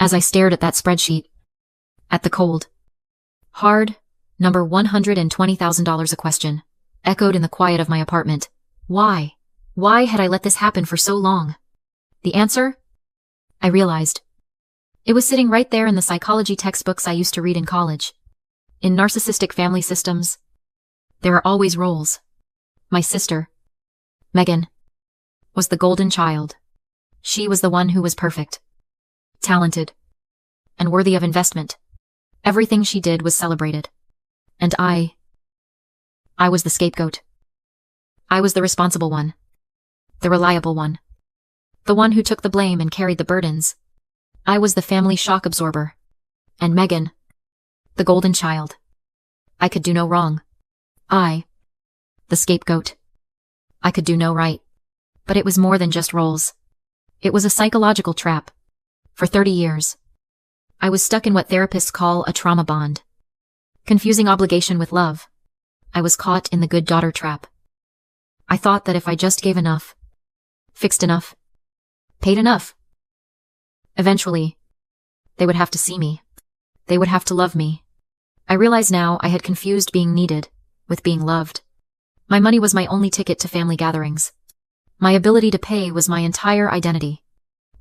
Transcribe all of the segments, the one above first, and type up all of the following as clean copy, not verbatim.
As I stared at that spreadsheet, at the cold, hard, number $120,000 a question, echoed in the quiet of my apartment. Why? Why had I let this happen for so long? The answer? I realized. It was sitting right there in the psychology textbooks I used to read in college. In narcissistic family systems, there are always roles. My sister, Megan, was the golden child. She was the one who was perfect, talented, and worthy of investment. Everything she did was celebrated. And I was the scapegoat. I was the responsible one, the reliable one, the one who took the blame and carried the burdens. I was the family shock absorber. And Megan, the golden child. I could do no wrong. I, the scapegoat. I could do no right. But it was more than just roles. It was a psychological trap. For 30 years, I was stuck in what therapists call a trauma bond. Confusing obligation with love. I was caught in the good daughter trap. I thought that if I just gave enough, fixed enough, paid enough, eventually, they would have to see me. They would have to love me. I realize now I had confused being needed with being loved. My money was my only ticket to family gatherings. My ability to pay was my entire identity.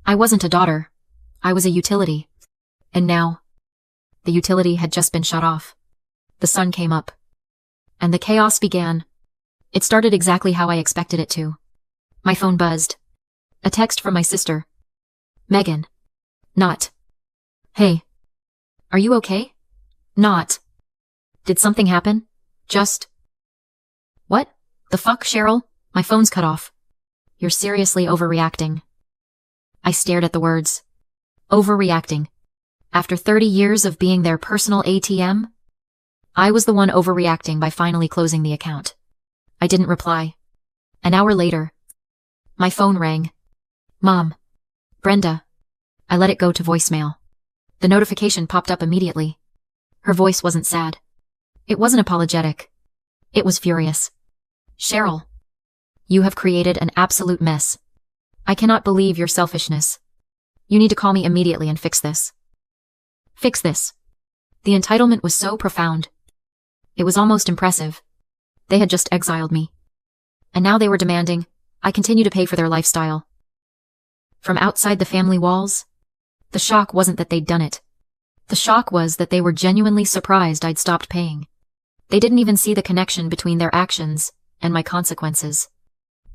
I wasn't a daughter. I was a utility. And now, the utility had just been shut off. The sun came up. And the chaos began. It started exactly how I expected it to. My phone buzzed. A text from my sister. Megan. Not. Hey. Are you okay? Not. Did something happen? Just. What? The fuck, Cheryl? My phone's cut off. You're seriously overreacting. I stared at the words. Overreacting. After 30 years of being their personal ATM? I was the one overreacting by finally closing the account. I didn't reply. An hour later, my phone rang. Mom. Brenda. I let it go to voicemail. The notification popped up immediately. Her voice wasn't sad. It wasn't apologetic. It was furious. Cheryl. You have created an absolute mess. I cannot believe your selfishness. You need to call me immediately and fix this. Fix this. The entitlement was so profound. It was almost impressive. They had just exiled me. And now they were demanding I continue to pay for their lifestyle. From outside the family walls, the shock wasn't that they'd done it. The shock was that they were genuinely surprised I'd stopped paying. They didn't even see the connection between their actions and my consequences.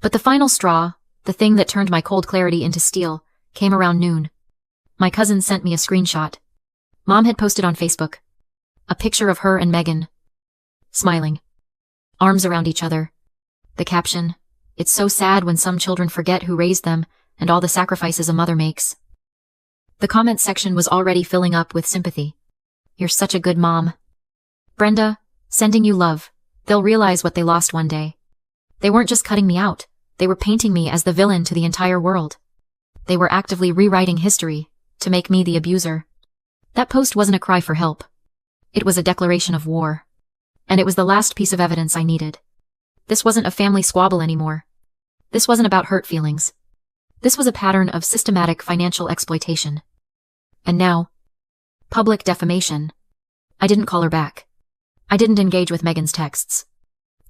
But the final straw, the thing that turned my cold clarity into steel, came around noon. My cousin sent me a screenshot. Mom had posted on Facebook. A picture of her and Megan. Smiling. Arms around each other. The caption, "It's so sad when some children forget who raised them and all the sacrifices a mother makes." The comment section was already filling up with sympathy. You're such a good mom. Brenda, sending you love. They'll realize what they lost one day. They weren't just cutting me out. They were painting me as the villain to the entire world. They were actively rewriting history to make me the abuser. That post wasn't a cry for help. It was a declaration of war. And it was the last piece of evidence I needed. This wasn't a family squabble anymore. This wasn't about hurt feelings. This was a pattern of systematic financial exploitation. And now, public defamation. I didn't call her back. I didn't engage with Megan's texts.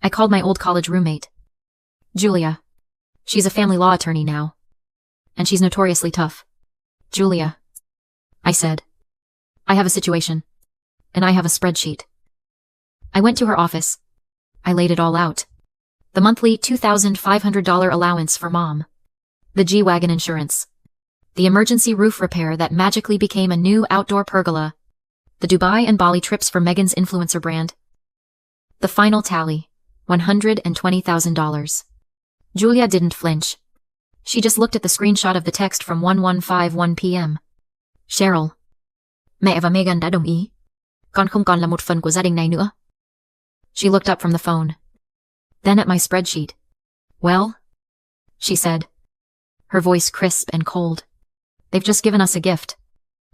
I called my old college roommate, Julia. She's a family law attorney now. And she's notoriously tough. Julia, I said, I have a situation. And I have a spreadsheet. I went to her office. I laid it all out. The monthly $2,500 allowance for Mom. The G-Wagon insurance. The emergency roof repair that magically became a new outdoor pergola. The Dubai and Bali trips for Megan's influencer brand. The final tally, $120,000. Julia didn't flinch. She just looked at the screenshot of the text from 1151 p.m. Cheryl. Mẹ và Megan đã đồng ý. Con không còn là một phần của gia đình này nữa. She looked up from the phone. Then at my spreadsheet. Well? She said. Her voice crisp and cold. They've just given us a gift.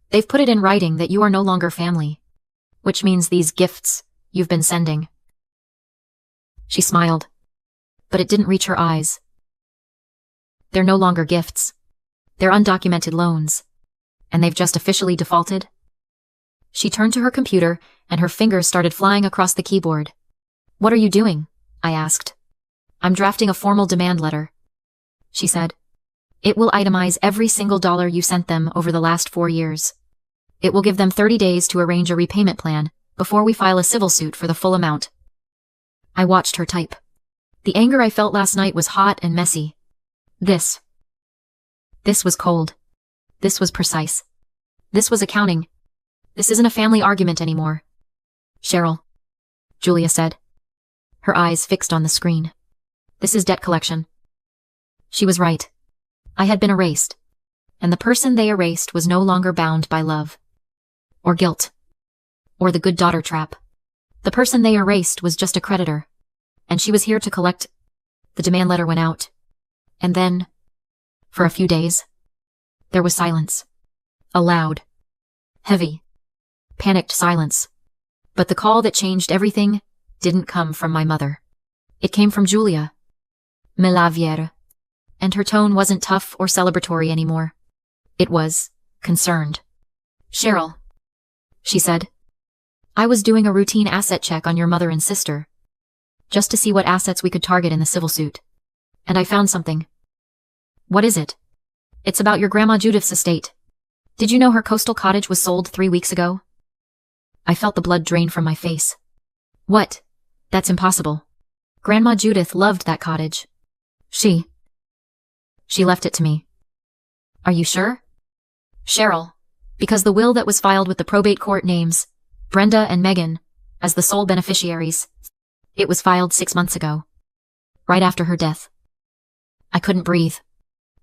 They've put it in writing that you are no longer family. Which means these gifts you've been sending. She smiled. But it didn't reach her eyes. They're no longer gifts. They're undocumented loans. And they've just officially defaulted? She turned to her computer, and her fingers started flying across the keyboard. What are you doing? I asked. I'm drafting a formal demand letter, she said. It will itemize every single dollar you sent them over the last 4 years. It will give them 30 days to arrange a repayment plan before we file a civil suit for the full amount. I watched her type. The anger I felt last night was hot and messy. This was cold. This was precise. This was accounting. This isn't a family argument anymore. Cheryl, Julia said, her eyes fixed on the screen. This is debt collection. She was right. I had been erased, and the person they erased was no longer bound by love, or guilt, or the good daughter trap. The person they erased was just a creditor, and she was here to collect. The demand letter went out, and then, for a few days, there was silence. A loud, heavy, panicked silence. But the call that changed everything didn't come from my mother. It came from Julia Melavier, and her tone wasn't tough or celebratory anymore. It was concerned. Cheryl, she said, I was doing a routine asset check on your mother and sister, just to see what assets we could target in the civil suit. And I found something. What is it? It's about your Grandma Judith's estate. Did you know her coastal cottage was sold 3 weeks ago? I felt the blood drain from my face. What? That's impossible. Grandma Judith loved that cottage. She left it to me. Are you sure? Cheryl, because the will that was filed with the probate court names Brenda and Megan as the sole beneficiaries. It was filed 6 months ago, right after her death. I couldn't breathe.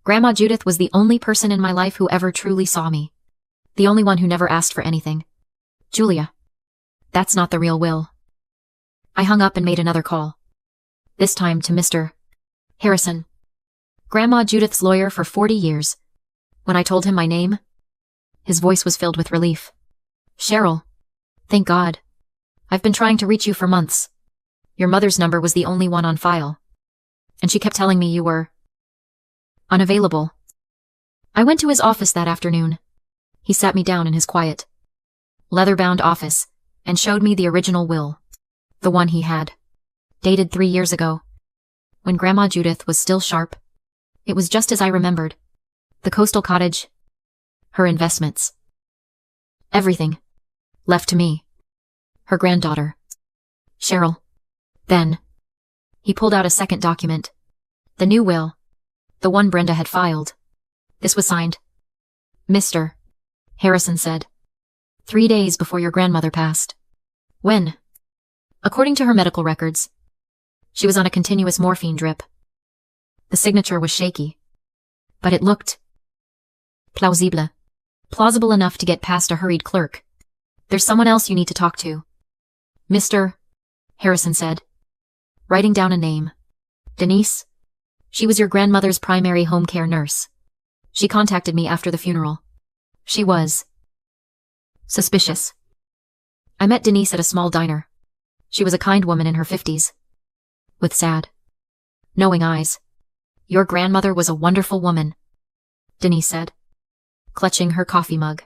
Grandma Judith was the only person in my life who ever truly saw me. The only one who never asked for anything. Julia, that's not the real will. I hung up and made another call. This time to Mr. Harrison, Grandma Judith's lawyer for 40 years. When I told him my name, his voice was filled with relief. Cheryl, thank God. I've been trying to reach you for months. Your mother's number was the only one on file, and she kept telling me you were unavailable. I went to his office that afternoon. He sat me down in his quiet, leather-bound office and showed me the original will, the one he had, dated 3 years ago, when Grandma Judith was still sharp. It was just as I remembered. The coastal cottage, her investments, everything, left to me, her granddaughter, Cheryl. Then, he pulled out a second document, the new will, the one Brenda had filed. This was signed. Mr. Harrison said, 3 days before your grandmother passed. When? According to her medical records, she was on a continuous morphine drip. The signature was shaky, but it looked plausible enough to get past a hurried clerk. There's someone else you need to talk to, Mr. Harrison said, writing down a name. Denise? She was your grandmother's primary home care nurse. She contacted me after the funeral. She was suspicious. I met Denise at a small diner. She was a kind woman in her 50s, with sad, knowing eyes. Your grandmother was a wonderful woman, Denise said, clutching her coffee mug.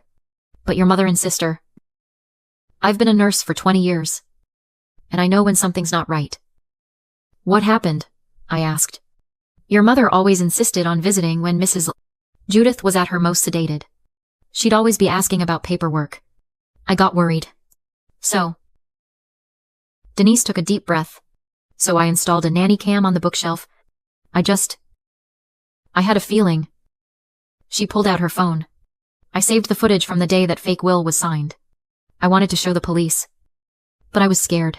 But your mother and sister. I've been a nurse for 20 years, and I know when something's not right. What happened? I asked. Your mother always insisted on visiting when Mrs. Judith was at her most sedated. She'd always be asking about paperwork. I got worried. So, Denise took a deep breath. So I installed a nanny cam on the bookshelf. I had a feeling. She pulled out her phone. I saved the footage from the day that fake will was signed. I wanted to show the police, but I was scared.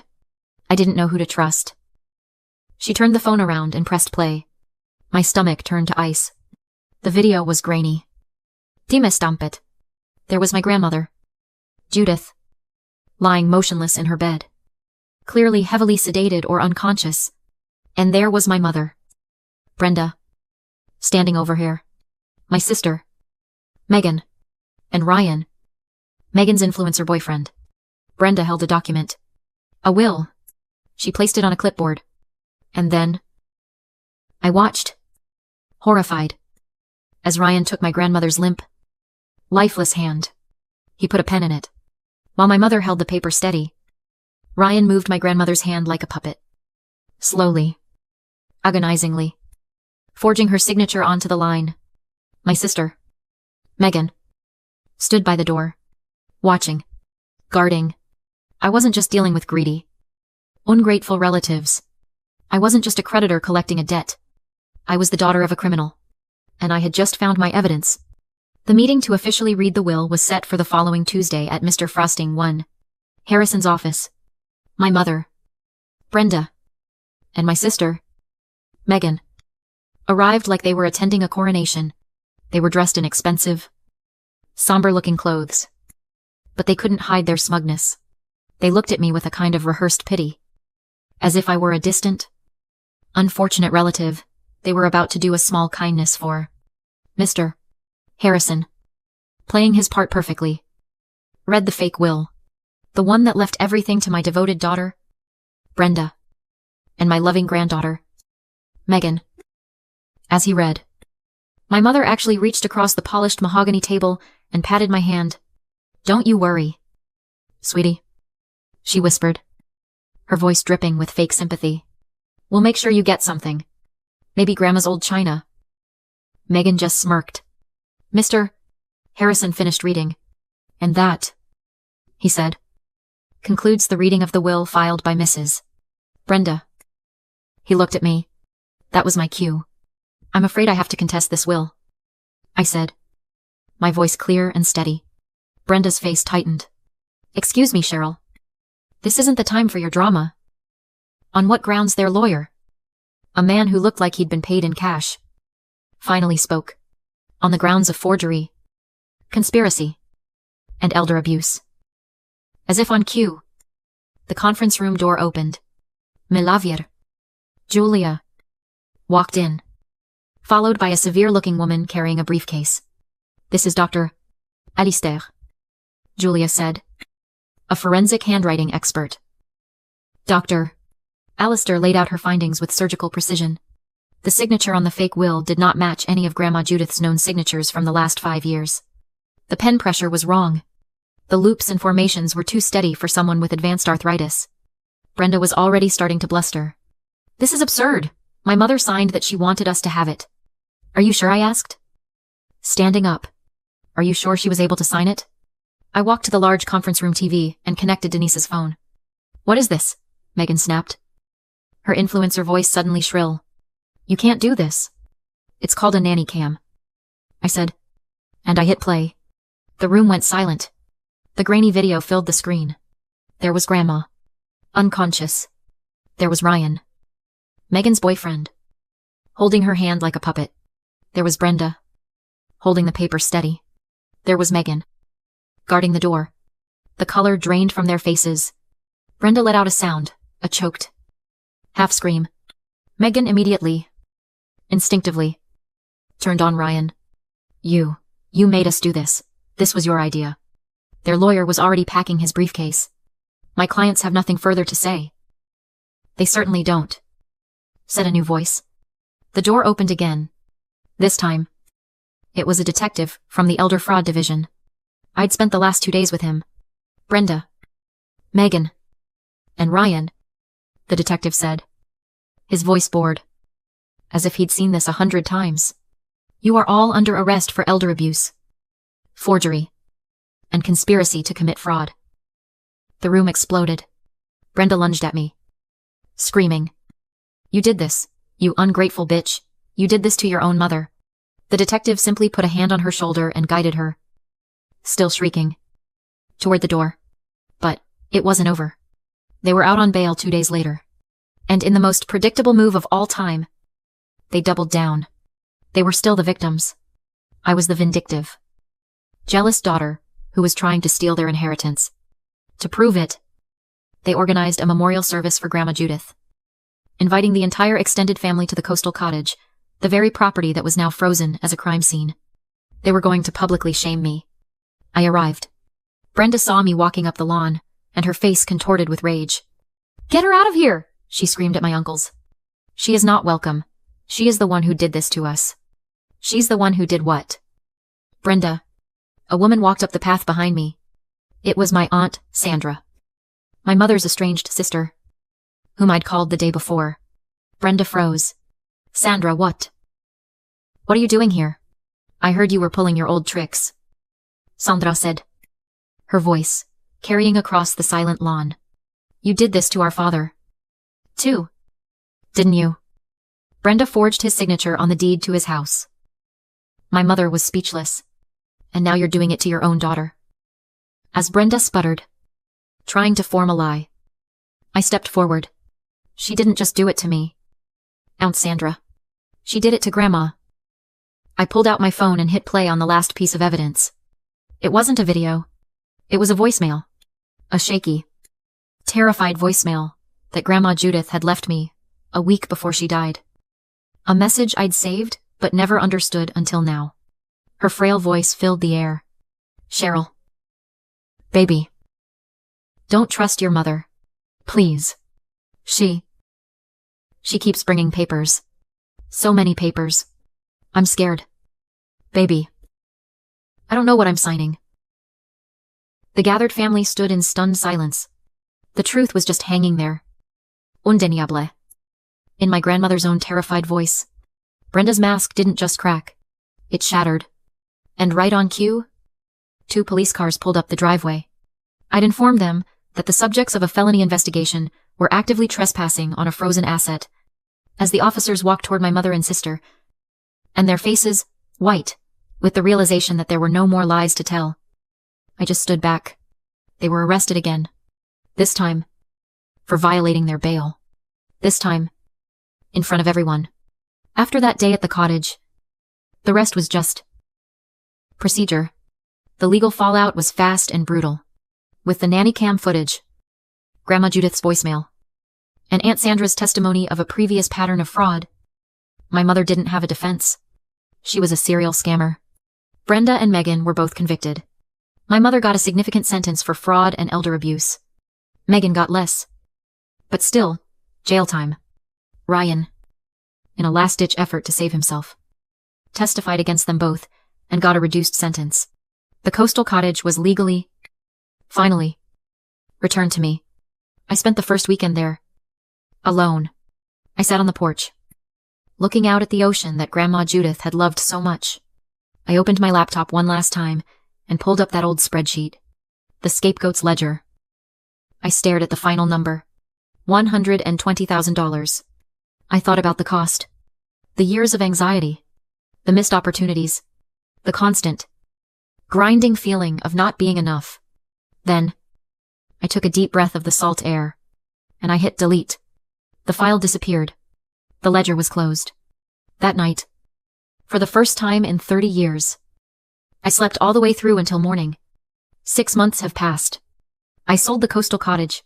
I didn't know who to trust. She turned the phone around and pressed play. My stomach turned to ice. The video was grainy. Dime stampet. There was my grandmother, Judith, lying motionless in her bed, clearly heavily sedated or unconscious. And there was my mother, Brenda, standing over here. My sister, Megan, and Ryan, Megan's influencer boyfriend. Brenda held a document. A will. She placed it on a clipboard. And then, I watched, horrified, as Ryan took my grandmother's limp, lifeless hand. He put a pen in it, while my mother held the paper steady. Ryan moved my grandmother's hand like a puppet. Slowly, agonizingly, forging her signature onto the line. My sister, Megan, stood by the door, watching, guarding. I wasn't just dealing with greedy, ungrateful relatives. I wasn't just a creditor collecting a debt. I was the daughter of a criminal, and I had just found my evidence. The meeting to officially read the will was set for the following Tuesday at Mr. Frosting 1, Harrison's office. My mother, Brenda, and my sister, Megan, arrived like they were attending a coronation. They were dressed in expensive, somber-looking clothes, but they couldn't hide their smugness. They looked at me with a kind of rehearsed pity, as if I were a distant, unfortunate relative they were about to do a small kindness for. Mr. Harrison, playing his part perfectly, read the fake will, the one that left everything to my devoted daughter, Brenda, and my loving granddaughter, Megan. As he read, my mother actually reached across the polished mahogany table and patted my hand. "Don't you worry, sweetie," she whispered, her voice dripping with fake sympathy. "We'll make sure you get something. Maybe Grandma's old china." Megan just smirked. Mr. Harrison finished reading. "And that," he said, "concludes the reading of the will filed by Mrs. Brenda." He looked at me. That was my cue. "I'm afraid I have to contest this will," I said, my voice clear and steady. Brenda's face tightened. "Excuse me, Cheryl. This isn't the time for your drama." "On what grounds their lawyer?" A man who looked like he'd been paid in cash finally spoke. "On the grounds of forgery, conspiracy, and elder abuse." As if on cue, the conference room door opened. Milavier, Julia, walked in, followed by a severe-looking woman carrying a briefcase. "This is Dr. Alistair," Julia said, "a forensic handwriting expert." Dr. Alistair laid out her findings with surgical precision. The signature on the fake will did not match any of Grandma Judith's known signatures from the last 5 years. The pen pressure was wrong. The loops and formations were too steady for someone with advanced arthritis. Brenda was already starting to bluster. "This is absurd. My mother signed that she wanted us to have it." "Are you sure?" I asked, standing up. "Are you sure she was able to sign it?" I walked to the large conference room TV and connected Denise's phone. "What is this?" Megan snapped, her influencer voice suddenly shrill. "You can't do this." "It's called a nanny cam," I said, and I hit play. The room went silent. The grainy video filled the screen. There was Grandma, unconscious. There was Ryan, Megan's boyfriend, holding her hand like a puppet. There was Brenda, holding the paper steady. There was Megan, guarding the door. The color drained from their faces. Brenda let out a sound, a choked half scream. Megan immediately, instinctively, turned on Ryan. You made us do this. This was your idea." Their lawyer was already packing his briefcase. "My clients have nothing further to say." "They certainly don't," said a new voice. The door opened again. This time, it was a detective from the Elder Fraud Division. I'd spent the last 2 days with him. "Brenda, Megan, and Ryan," the detective said, his voice bored, as if he'd seen this 100 times. "You are all under arrest for elder abuse, forgery, and conspiracy to commit fraud." The room exploded. Brenda lunged at me, screaming, "You did this, you ungrateful bitch. You did this to your own mother." The detective simply put a hand on her shoulder and guided her, still shrieking, toward the door. But it wasn't over. They were out on bail 2 days later. And in the most predictable move of all time, they doubled down. They were still the victims. I was the vindictive, jealous daughter who was trying to steal their inheritance. To prove it, they organized a memorial service for Grandma Judith, inviting the entire extended family to the coastal cottage, the very property that was now frozen as a crime scene. They were going to publicly shame me. I arrived. Brenda saw me walking up the lawn, and her face contorted with rage. "Get her out of here!" she screamed at my uncles. "She is not welcome. She is the one who did this to us." "She's the one who did what?" "Brenda, A woman walked up the path behind me. It was my aunt, Sandra. My mother's estranged sister, whom I'd called the day before. Brenda froze. Sandra, what? What are you doing here? I heard you were pulling your old tricks. Sandra said, her voice carrying across the silent lawn. You did this to our father. Too. Didn't you? Brenda forged his signature on the deed to his house. My mother was speechless. And now you're doing it to your own daughter. As Brenda sputtered, trying to form a lie, I stepped forward. She didn't just do it to me, Aunt Sandra. She did it to Grandma. I pulled out my phone and hit play on the last piece of evidence. It wasn't a video. It was a voicemail. A shaky, terrified voicemail that Grandma Judith had left me a week before she died. A message I'd saved but never understood until now. Her frail voice filled the air. Cheryl. Baby. Don't trust your mother. Please. She keeps bringing papers. So many papers. I'm scared. Baby. I don't know what I'm signing. The gathered family stood in stunned silence. The truth was just hanging there. Undeniable. In my grandmother's own terrified voice. Brenda's mask didn't just crack. It shattered. And right on cue, 2 police cars pulled up the driveway. I'd informed them that the subjects of a felony investigation were actively trespassing on a frozen asset. As the officers walked toward my mother and sister, and their faces white with the realization that there were no more lies to tell, I just stood back. They were arrested again. This time, for violating their bail. This time, in front of everyone. After that day at the cottage, the rest was just procedure. The legal fallout was fast and brutal. With the nanny cam footage, Grandma Judith's voicemail, and Aunt Sandra's testimony of a previous pattern of fraud, my mother didn't have a defense. She was a serial scammer. Brenda and Megan were both convicted. My mother got a significant sentence for fraud and elder abuse. Megan got less. But still, jail time. Ryan, in a last-ditch effort to save himself, testified against them both and got a reduced sentence. The coastal cottage was legally, finally, returned to me. I spent the first weekend there. Alone. I sat on the porch, looking out at the ocean that Grandma Judith had loved so much. I opened my laptop one last time and pulled up that old spreadsheet. The scapegoat's ledger. I stared at the final number. $120,000. I thought about the cost. The years of anxiety. The missed opportunities. The constant, grinding feeling of not being enough. Then, I took a deep breath of the salt air, and I hit delete. The file disappeared. The ledger was closed. That night, for the first time in 30 years, I slept all the way through until morning. 6 months have passed. I sold the coastal cottage.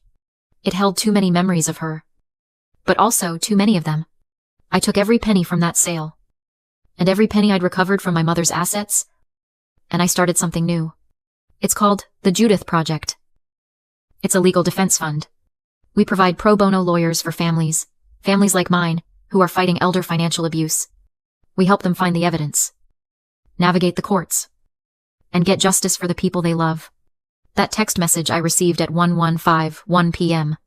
It held too many memories of her. But also too many of them. I took every penny from that sale. And every penny I'd recovered from my mother's assets, and I started something new. It's called the Judith Project. It's a legal defense fund. We provide pro bono lawyers for families like mine, who are fighting elder financial abuse. We help them find the evidence, navigate the courts, and get justice for the people they love. That text message I received at 1:15 p.m.